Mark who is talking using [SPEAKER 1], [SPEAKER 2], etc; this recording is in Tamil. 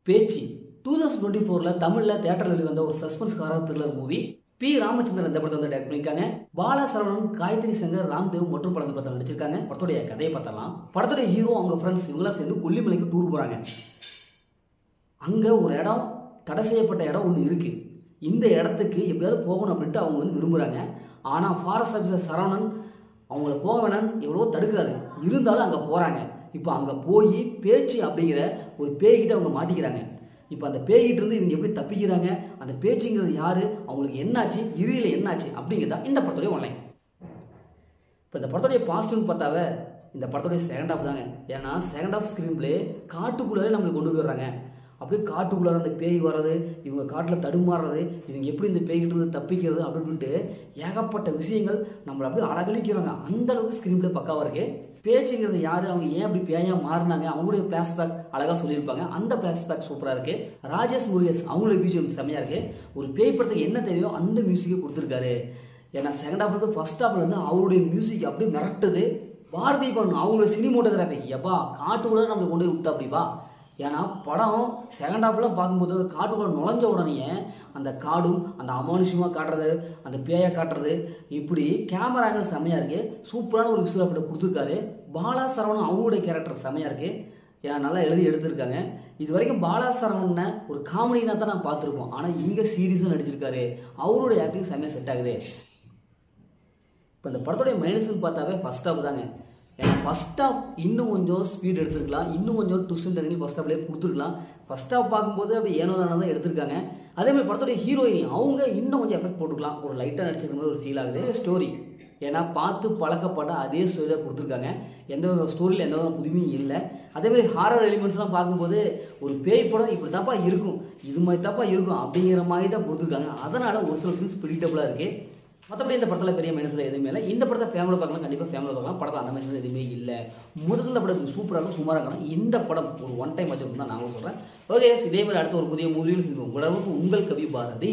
[SPEAKER 1] பேச்சு 2024ல தமிழ்ல தியேட்டர்ல வெளிவந்த ஒரு suspense horror thriller movie. P Ramachandran இந்த படத்தை வந்து டைரக்ட் பண்ணிருக்காங்க. பாலா சரவணன், காயத்ரி சங்கர், ராம்தேவ் மற்றும் படம் படத்தில் நடிச்சிருக்காங்க. படத்துடைய கதையை பார்த்தலாம். படத்துடைய ஹீரோ அவங்க ஃப்ரெண்ட்ஸ் இவங்களாம் சேர்ந்து கொல்லிமலைக்கு டூர் போறாங்க. அங்க ஒரு இடம், தடை செய்யப்பட்ட இடம் ஒன்று இருக்கு. இந்த இடத்துக்கு எப்படியாவது போகணும் அப்படின்ட்டு அவங்க வந்து விரும்புறாங்க. ஆனா ஃபாரஸ்ட் ஆஃபீஸர் சரவணன் அவங்கள போக வேணாம்னு எவ்வளவோ தடுக்கிறாரு. இருந்தாலும் அங்க போறாங்க. இப்போ அங்க போய் பேச்சு அப்படிங்கிற ஒரு பேய்கிட்ட அவங்க மாட்டிக்கிறாங்க. இப்போ அந்த பேய்கிட்ட இருந்து இவங்க எப்படி தப்பிக்கிறாங்க, அந்த பேச்சுங்கிறது யாரு, அவங்களுக்கு என்னாச்சு, இறுதியில் என்னாச்சு அப்படிங்கிறதா இந்த படத்துடைய ஒன்லைன். இப்போ இந்த படத்துடைய பாசிட்டிவ்னு பார்த்தாவே இந்த படத்துடைய செகண்ட் ஹாஃப் தாங்க. ஏன்னா செகண்ட் ஹாஃப் ஸ்க்ரீன் பிளே காட்டுக்குள்ளே நம்மளுக்கு கொண்டு போயிடுறாங்க. அப்படியே காட்டுக்குள்ளே அந்த பேய் வர்றது, இவங்க காட்டில் தடுமாறுறது, இவங்க எப்படி இந்த பேய்கிட்ட இருந்து தப்பிக்கிறது அப்படின்ட்டு ஏகப்பட்ட விஷயங்கள் நம்மளை அப்படியே அழகழிக்கிறாங்க. அந்த அளவுக்கு ஸ்க்ரீன் பிளே பக்காவாக இருக்கு. பேச்சுங்கிறது யாரு, அவங்க ஏன் அப்படி பேயா மாறினாங்க, அவங்களுடைய பிளாஷ்பேக் அழகாக சொல்லியிருப்பாங்க. அந்த பிளாஷ்பேக் சூப்பராக இருக்கு. ராஜேஷ் முருகேஷ் அவங்களுடைய மியூசியம் செம்மையாக இருக்கு. ஒரு பேய் படத்துக்கு என்ன தேவையோ அந்த மியூசிக்கை கொடுத்துருக்காரு. ஏன்னா செகண்ட் ஹாஃப் வந்து ஃபர்ஸ்ட் ஹாஃப்ல இருந்து அவருடைய மியூசிக் அப்படியே மிரட்டுது. பாரதி பண்ணணும் அவங்களோட சினிமோட்டோகிராஃபி எப்பா காட்டுக்குள்ள நம்மளை கொண்டு போய் விட்டா அப்படிப்பா. ஏன்னா படம் செகண்ட் ஹாஃப்லாம் பார்க்கும்போது காட்டுக்குள்ள நுழைஞ்ச உடனே அந்த காடும் அந்த அமானுஷமாக காட்டுறது, அந்த பேயை காட்டுறது, இப்படி கேமரா ஆங்கிள் செம்மையாக இருக்கு. சூப்பரான ஒரு விசுவல் எஃபெக்ட் கொடுத்துருக்காரு. பாலா சரவணன் அவங்களுடைய கேரக்டர் செம்மையாக இருக்கு. ஏன்னா நல்லா எழுதி எடுத்திருக்காங்க. இது வரைக்கும் பாலா சரவணனை ஒரு காமெடினா தான் நான் பார்த்துருப்போம். ஆனால் இங்கே சீரியஸாக நடிச்சிருக்காரு. அவருடைய ஆக்டிங் செம்மையாக செட் ஆகுது. இப்போ இந்த படத்துடைய மைனஸ்ன்னு பார்த்தாவே ஃபர்ஸ்ட் ஹாஃப் தாங்க. ஏன்னா ஃபர்ஸ்ட் ஹாஃப் இன்னும் கொஞ்சம் ஸ்பீட் எடுத்துருக்கலாம், இன்னும் கொஞ்சம் ட்விஸ்ட் அண்ட் டர்னிங் ஃபர்ஸ்ட் ஹாஃப்லேயே கொடுத்துருக்கலாம். ஃபர்ஸ்ட் ஹாஃப் பார்க்கும்போது அப்படி ஏனோ தானே தான் எடுத்திருக்காங்க. அதேமாதிரி படத்துடைய ஹீரோயின் அவங்க இன்னும் கொஞ்சம் எஃபெக்ட் போட்டுக்கலாம். ஒரு லைட்டாக நடிச்சிருக்க மாதிரி ஒரு ஃபீல் ஆகுது. ஸ்டோரி ஏன்னா பார்த்து பழக்கப்பட்ட அதே ஸ்டோரி தான் கொடுத்துருக்காங்க. எந்த வித ஸ்டோரியில் எந்த வித புதுமையும் இல்லை. அதேமாதிரி ஹாரர் எலிமெண்ட்ஸ்லாம் பார்க்கும்போது ஒரு பேய் படம் இப்படி தாப்பா இருக்கும், இது மாதிரி தாப்பா இருக்கும் அப்படிங்கிற மாதிரி தான் கொடுத்துருக்காங்க. அதனால் ஒரு சில சீன்ஸ் ப்ரிடிக்டபுளாக இருக்குது. மற்றபடி இந்த படத்தில் பெரிய மைனஸில் எதுவுமே இல்லை. இந்த படத்தை ஃபேமிலியில் பார்க்கலாம், கண்டிப்பாக ஃபேமிலியில் பார்க்கலாம். படத்தில் அந்த மைனஸ் எதுவுமே இல்லை. முதல்ல படம் சூப்பராக சுமாராக இருக்கலாம். இந்த படம் ஒரு ஒன் டைம் வச்சு தான் நாங்களும் சொல்கிறேன். ஓகே, இதே மாதிரி அடுத்த ஒரு புதிய மூவியில் உங்களவுக்கு உங்கள் கவி பாரதி.